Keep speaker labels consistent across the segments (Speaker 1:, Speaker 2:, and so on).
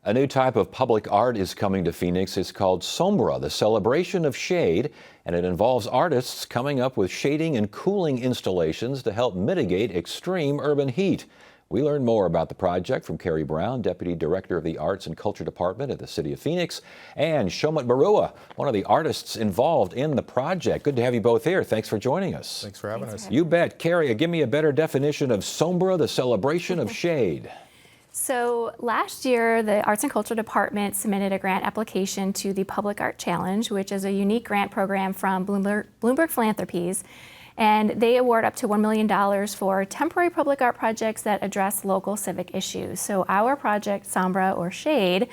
Speaker 1: A new type of public art is coming to Phoenix. It's called Sombra, the celebration of shade, and it involves artists coming up with shading and cooling installations to help mitigate extreme urban heat. We learned more about the project from Carrie Brown, Deputy Director of the Arts and Culture Department at the City of Phoenix, and Shomut Barua, one of the artists involved in the project. Good to have you both here. Thanks for joining us.
Speaker 2: Thanks for having us.
Speaker 1: You bet. Carrie, give me a better definition of Sombra, the celebration of shade.
Speaker 3: So last year, the Arts and Culture Department submitted a grant application to the Public Art Challenge, which is a unique grant program from Bloomberg Philanthropies. And they award up to $1 million for temporary public art projects that address local civic issues. So our project, Sombra or Shade,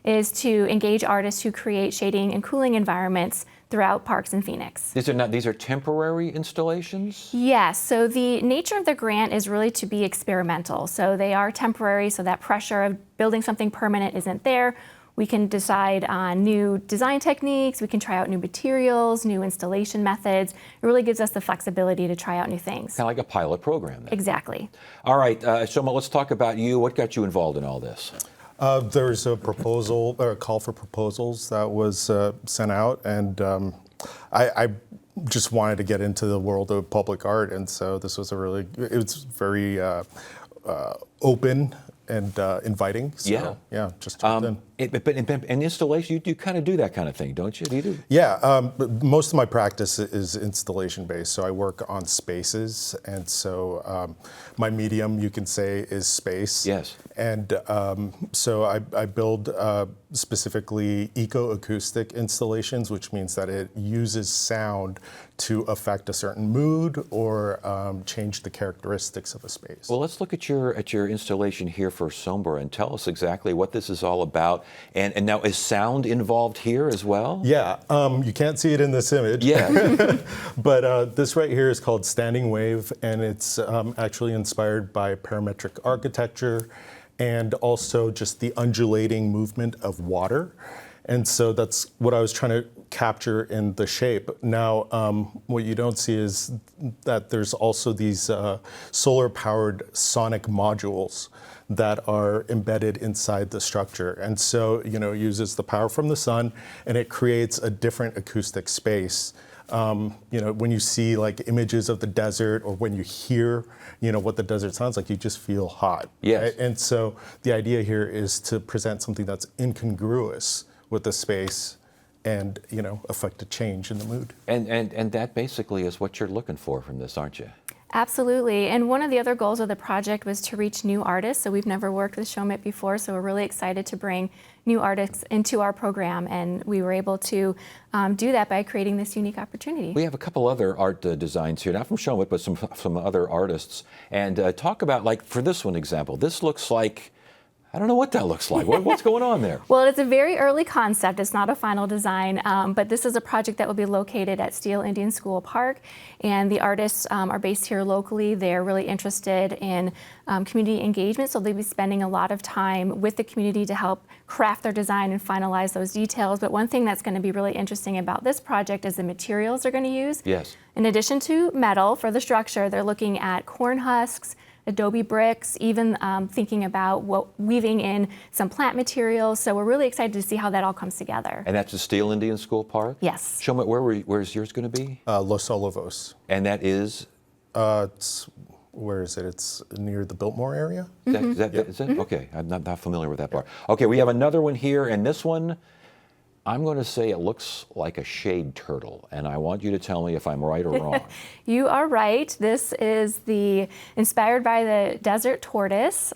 Speaker 3: is to engage artists who create shading and cooling environments throughout parks in Phoenix.
Speaker 1: These are temporary installations?
Speaker 3: Yes, so the nature of the grant is really to be experimental. So they are temporary, so that pressure of building something permanent isn't there. We can decide on new design techniques, we can try out new materials, new installation methods. It really gives us the flexibility to try out new things.
Speaker 1: Kind of like a pilot program then.
Speaker 3: Exactly.
Speaker 1: All right, Shoma, let's talk about you. What got you involved in all this?
Speaker 2: There's a proposal, or a call for proposals that was sent out, and I just wanted to get into the world of public art, and so this was it was very open and inviting. So, yeah, just jumped in.
Speaker 1: But in installation, you kind of do that kind of thing, don't you? Do you do?
Speaker 2: Yeah, most of my practice is installation based. So I work on spaces, and so my medium, you can say, is space.
Speaker 1: Yes.
Speaker 2: And so I build specifically eco-acoustic installations, which means that it uses sound to affect a certain mood or change the characteristics of a space.
Speaker 1: Well, let's look at your installation here for Sombra and tell us exactly what this is all about. And now, is sound involved here as well?
Speaker 2: Yeah, you can't see it in this image.
Speaker 1: Yeah.
Speaker 2: But this right here is called Standing Wave, and it's actually inspired by parametric architecture and also just the undulating movement of water. And so that's what I was trying to capture in the shape. Now, what you don't see is that there's also these solar-powered sonic modules that are embedded inside the structure. And so, it uses the power from the sun, and it creates a different acoustic space. When you see like images of the desert, or when you hear, what the desert sounds like, you just feel hot.
Speaker 1: Yes.
Speaker 2: Right? And so the idea here is to present something that's incongruous with the space and, affect a change in the mood.
Speaker 1: And that basically is what you're looking for from this, aren't you?
Speaker 3: Absolutely, and one of the other goals of the project was to reach new artists. So we've never worked with Shomut before, so we're really excited to bring new artists into our program, and we were able to do that by creating this unique opportunity.
Speaker 1: We have a couple other art designs here, not from Shomut, but some other artists. And talk about, like, for this one example, this looks like, I don't know what that looks like. What's going on there?
Speaker 3: Well, it's a very early concept. It's not a final design, but this is a project that will be located at Steele Indian School Park, and the artists are based here locally. They're really interested in community engagement, so they'll be spending a lot of time with the community to help craft their design and finalize those details. But one thing that's going to be really interesting about this project is the materials they're going to use.
Speaker 1: Yes.
Speaker 3: In addition to metal for the structure, they're looking at corn husks, adobe bricks, even thinking about weaving in some plant materials. So we're really excited to see how that all comes together.
Speaker 1: And that's the Steele Indian School Park?
Speaker 3: Yes.
Speaker 1: Shomut, where's yours going to be?
Speaker 2: Los Olivos.
Speaker 1: And that is?
Speaker 2: Where is it? It's near the Biltmore area.
Speaker 1: Is that? Okay, I'm not familiar with that part. Okay, we have another one here, and this one, I'm going to say it looks like a shade turtle, and I want you to tell me if I'm right or wrong.
Speaker 3: You are right. This is inspired by the desert tortoise.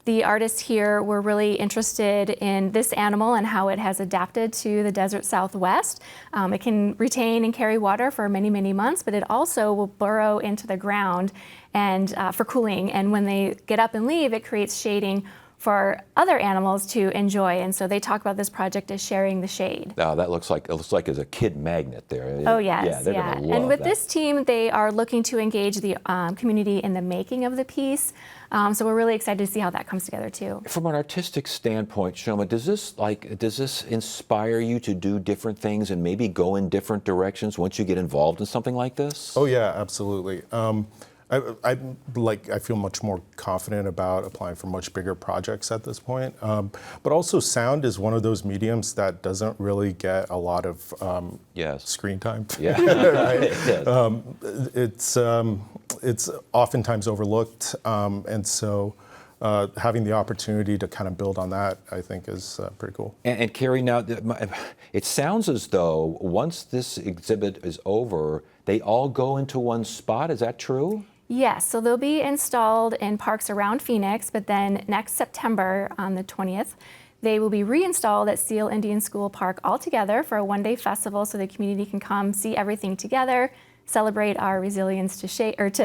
Speaker 3: The artists here were really interested in this animal and how it has adapted to the desert Southwest. It can retain and carry water for many, many months, but it also will burrow into the ground and for cooling. And when they get up and leave, it creates shading for other animals to enjoy, and so they talk about this project as sharing the shade.
Speaker 1: Oh, that looks like it's a kid magnet there.
Speaker 3: Oh yes,
Speaker 1: yeah. They're gonna love
Speaker 3: and with
Speaker 1: that.
Speaker 3: this team, they are looking to engage the community in the making of the piece. So we're really excited to see how that comes together too.
Speaker 1: From an artistic standpoint, Shoma, does this inspire you to do different things and maybe go in different directions once you get involved in something like this?
Speaker 2: Oh yeah, absolutely. I feel much more confident about applying for much bigger projects at this point. But also, sound is one of those mediums that doesn't really get a lot of
Speaker 1: Yes.
Speaker 2: screen time.
Speaker 1: Yeah.
Speaker 2: It's oftentimes overlooked, and so having the opportunity to kind of build on that, I think, is pretty cool.
Speaker 1: And Carrie, now it sounds as though once this exhibit is over, they all go into one spot. Is that true?
Speaker 3: Yes, so they'll be installed in parks around Phoenix, but then next September on the 20th, they will be reinstalled at Seal Indian School Park all together for a one-day festival so the community can come see everything together, celebrate our resilience to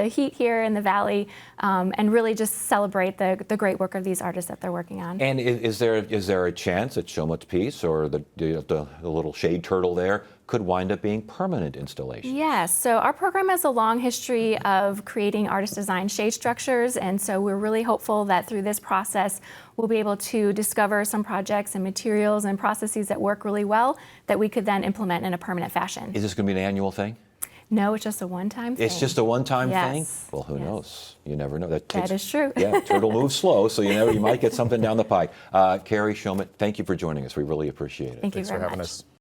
Speaker 3: heat here in the valley, and really just celebrate the great work of these artists that they're working on.
Speaker 1: And is there a chance that Shomut's piece or the little shade turtle there could wind up being permanent installation?
Speaker 3: Yes, so our program has a long history of creating artist-designed shade structures, and so we're really hopeful that through this process, we'll be able to discover some projects and materials and processes that work really well that we could then implement in a permanent fashion.
Speaker 1: Is this going to be an annual thing?
Speaker 3: No, it's just a one-time thing.
Speaker 1: It's just a one-time thing?
Speaker 3: Yes.
Speaker 1: Well, who
Speaker 3: Yes.
Speaker 1: knows? You never know.
Speaker 3: That is true.
Speaker 1: Yeah, turtle moves slow, so you might get something down the pike. Carrie Shomut, thank you for joining us. We really appreciate it.
Speaker 3: Thank you
Speaker 2: Thanks for
Speaker 3: very
Speaker 2: having
Speaker 3: much.
Speaker 2: us.